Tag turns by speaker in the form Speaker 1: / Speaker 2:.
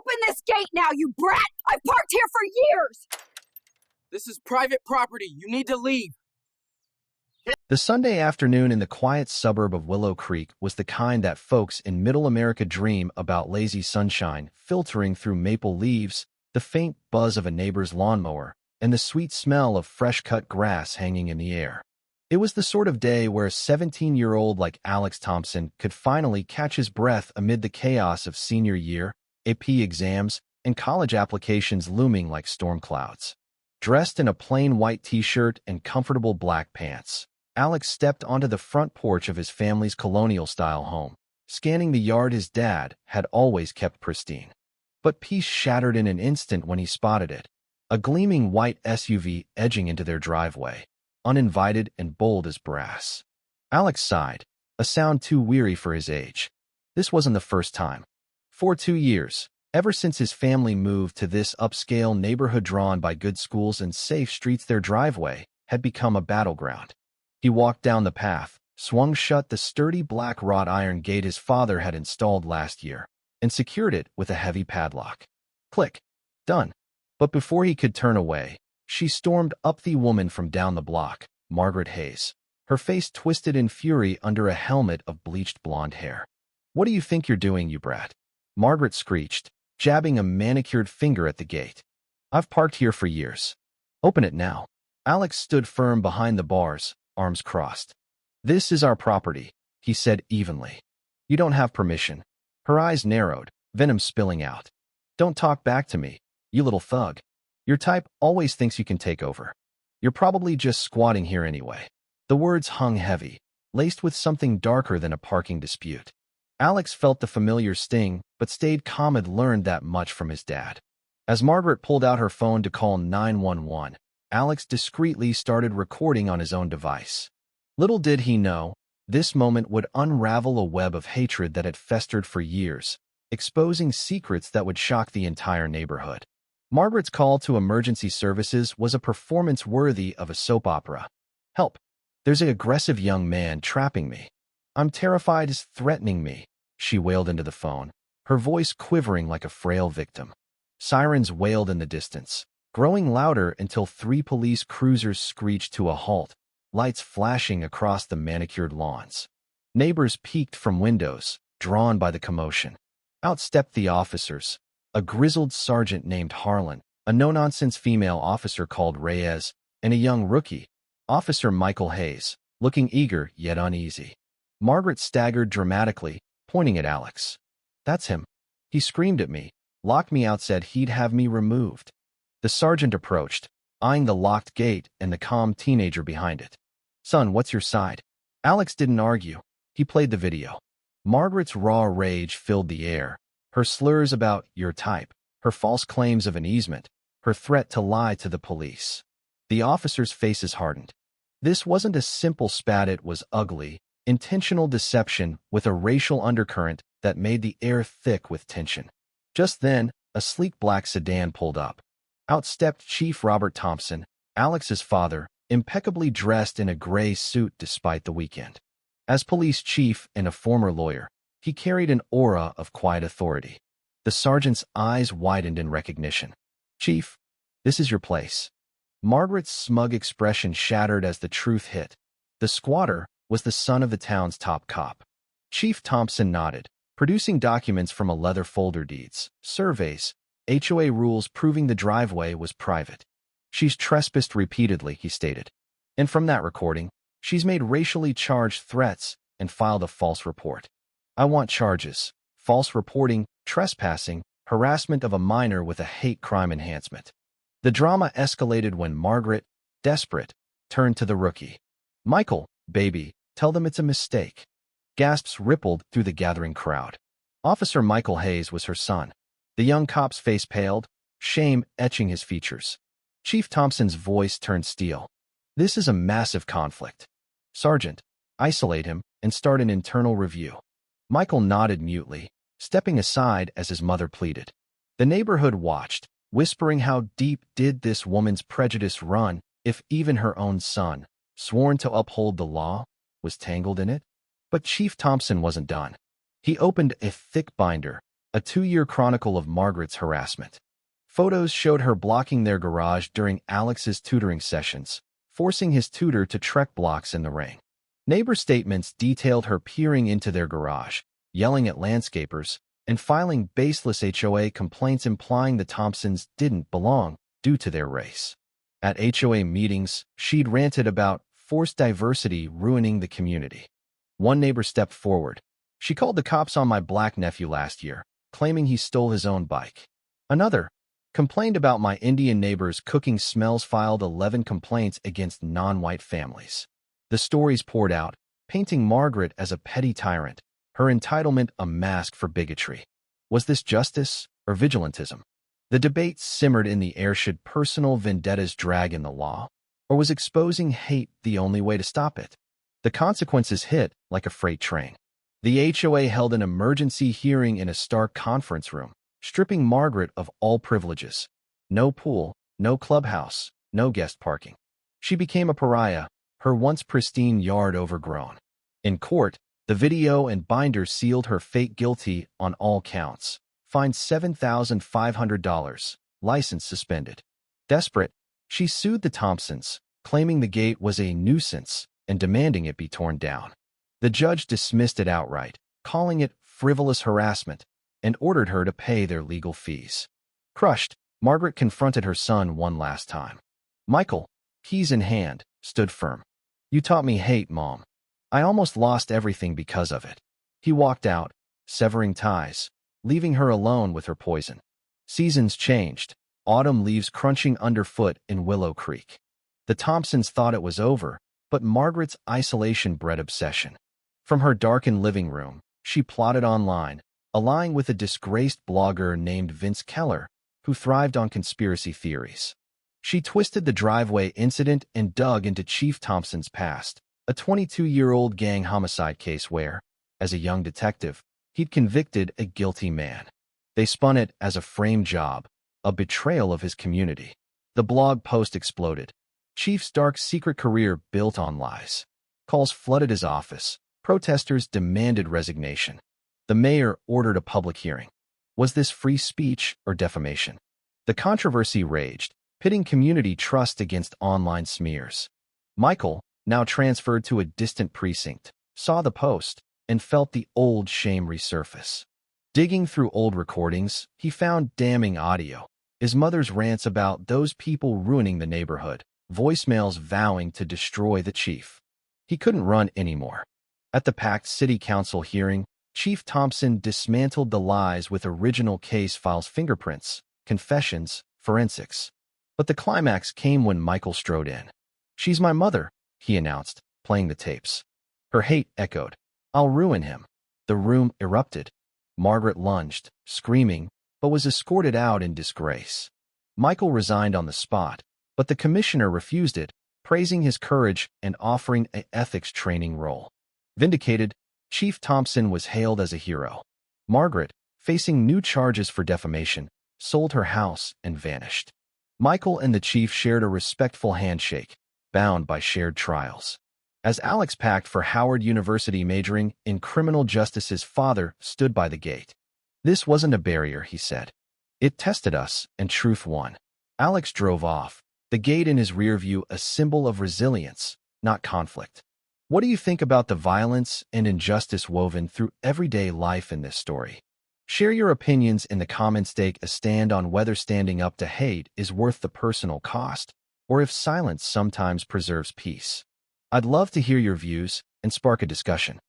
Speaker 1: Open this gate now, you brat! I've parked here for years!
Speaker 2: This is private property. You need to leave.
Speaker 3: The Sunday afternoon in the quiet suburb of Willow Creek was the kind that folks in Middle America dream about: lazy sunshine filtering through maple leaves, the faint buzz of a neighbor's lawnmower, and the sweet smell of fresh-cut grass hanging in the air. It was the sort of day where a 17-year-old like Alex Thompson could finally catch his breath amid the chaos of senior year, AP exams, and college applications looming like storm clouds. Dressed in a plain white t-shirt and comfortable black pants, Alex stepped onto the front porch of his family's colonial-style home, scanning the yard his dad had always kept pristine. But peace shattered in an instant when he spotted it, a gleaming white SUV edging into their driveway, uninvited and bold as brass. Alex sighed, a sound too weary for his age. This wasn't the first time. For 2 years, ever since his family moved to this upscale neighborhood drawn by good schools and safe streets, their driveway had become a battleground. He walked down the path, swung shut the sturdy black wrought iron gate his father had installed last year, and secured it with a heavy padlock. Click. Done. But before he could turn away, she stormed up, the woman from down the block, Margaret Hayes, her face twisted in fury under a helmet of bleached blonde hair. "What do you think you're doing, you brat?" Margaret screeched, jabbing a manicured finger at the gate. "I've parked here for years. Open it now." Alex stood firm behind the bars, arms crossed. "This is our property," he said evenly. "You don't have permission." Her eyes narrowed, venom spilling out. "Don't talk back to me, you little thug. Your type always thinks you can take over. You're probably just squatting here anyway." The words hung heavy, laced with something darker than a parking dispute. Alex felt the familiar sting, but stayed calm. Had learned that much from his dad. As Margaret pulled out her phone to call 911, Alex discreetly started recording on his own device. Little did he know, this moment would unravel a web of hatred that had festered for years, exposing secrets that would shock the entire neighborhood. Margaret's call to emergency services was a performance worthy of a soap opera. "Help! There's an aggressive young man trapping me. I'm terrified he's threatening me," she wailed into the phone, her voice quivering like a frail victim. Sirens wailed in the distance, growing louder until 3 police cruisers screeched to a halt, lights flashing across the manicured lawns. Neighbors peeked from windows, drawn by the commotion. Out stepped the officers, a grizzled sergeant named Harlan, a no-nonsense female officer called Reyes, and a young rookie, Officer Michael Hayes, looking eager yet uneasy. Margaret staggered dramatically, pointing at Alex. "That's him. He screamed at me, locked me out, said he'd have me removed." The sergeant approached, eyeing the locked gate and the calm teenager behind it. "Son, what's your side?" Alex didn't argue. He played the video. Margaret's raw rage filled the air, her slurs about "your type," her false claims of an easement, her threat to lie to the police. The officers' faces hardened. This wasn't a simple spat, it was ugly, intentional deception with a racial undercurrent that made the air thick with tension. Just then, a sleek black sedan pulled up. Out stepped Chief Robert Thompson, Alex's father, impeccably dressed in a gray suit despite the weekend. As police chief and a former lawyer, he carried an aura of quiet authority. The sergeant's eyes widened in recognition. "Chief, this is your place." Margaret's smug expression shattered as the truth hit. The squatter was the son of the town's top cop. Chief Thompson nodded, producing documents from a leather folder: deeds, surveys, HOA rules proving the driveway was private. "She's trespassed repeatedly," he stated. "And from that recording, she's made racially charged threats and filed a false report. I want charges: false reporting, trespassing, harassment of a minor with a hate crime enhancement." The drama escalated when Margaret, desperate, turned to the rookie. "Michael, baby, tell them it's a mistake." Gasps rippled through the gathering crowd. Officer Michael Hayes was her son. The young cop's face paled, shame etching his features. Chief Thompson's voice turned steel. "This is a massive conflict. Sergeant, isolate him and start an internal review." Michael nodded mutely, stepping aside as his mother pleaded. The neighborhood watched, whispering how deep did this woman's prejudice run if even her own son, sworn to uphold the law, was tangled in it? But Chief Thompson wasn't done. He opened a thick binder, a 2-year chronicle of Margaret's harassment. Photos showed her blocking their garage during Alex's tutoring sessions, forcing his tutor to trek blocks in the rain. Neighbor statements detailed her peering into their garage, yelling at landscapers, and filing baseless HOA complaints implying the Thompsons didn't belong due to their race. At HOA meetings, she'd ranted about forced diversity ruining the community. One neighbor stepped forward. "She called the cops on my black nephew last year, claiming he stole his own bike." Another complained about my Indian neighbor's cooking smells, filed 11 complaints against non-white families. The stories poured out, painting Margaret as a petty tyrant, her entitlement a mask for bigotry. Was this justice or vigilantism? The debate simmered in the air. Should personal vendettas drag in the law, or was exposing hate the only way to stop it? The consequences hit like a freight train. The HOA held an emergency hearing in a stark conference room, stripping Margaret of all privileges. No pool, no clubhouse, no guest parking. She became a pariah, her once pristine yard overgrown. In court, the video and binder sealed her fate guilty on all counts, fined $7,500, license suspended. Desperate, she sued the Thompsons, claiming the gate was a nuisance and demanding it be torn down. The judge dismissed it outright, calling it frivolous harassment, and ordered her to pay their legal fees. Crushed, Margaret confronted her son one last time. Michael, keys in hand, stood firm. "You taught me hate, Mom. I almost lost everything because of it." He walked out, severing ties, leaving her alone with her poison. Seasons changed, autumn leaves crunching underfoot in Willow Creek. The Thompsons thought it was over, but Margaret's isolation bred obsession. From her darkened living room, she plotted online, allying with a disgraced blogger named Vince Keller, who thrived on conspiracy theories. She twisted the driveway incident and dug into Chief Thompson's past, a 22-year-old gang homicide case where, as a young detective, he'd convicted a guilty man. They spun it as a frame job, a betrayal of his community. The blog post exploded. Chief's dark secret career built on lies. Calls flooded his office. Protesters demanded resignation. The mayor ordered a public hearing. Was this free speech or defamation? The controversy raged, pitting community trust against online smears. Michael, now transferred to a distant precinct, saw the post and felt the old shame resurface. Digging through old recordings, he found damning audio. His mother's rants about those people ruining the neighborhood, voicemails vowing to destroy the chief. He couldn't run anymore. At the packed city council hearing, Chief Thompson dismantled the lies with original case files, fingerprints, confessions, forensics. But the climax came when Michael strode in. "She's my mother," he announced, playing the tapes. Her hate echoed. "I'll ruin him." The room erupted. Margaret lunged, screaming, but was escorted out in disgrace. Michael resigned on the spot, but the commissioner refused it, praising his courage and offering an ethics training role. Vindicated, Chief Thompson was hailed as a hero. Margaret, facing new charges for defamation, sold her house and vanished. Michael and the chief shared a respectful handshake, bound by shared trials. As Alex packed for Howard University, majoring in criminal justice, his father stood by the gate. "This wasn't a barrier," he said. "It tested us, and truth won." Alex drove off, the gate in his rear view a symbol of resilience, not conflict. What do you think about the violence and injustice woven through everyday life in this story? Share your opinions in the comments. Take a stand on whether standing up to hate is worth the personal cost, or if silence sometimes preserves peace. I'd love to hear your views and spark a discussion.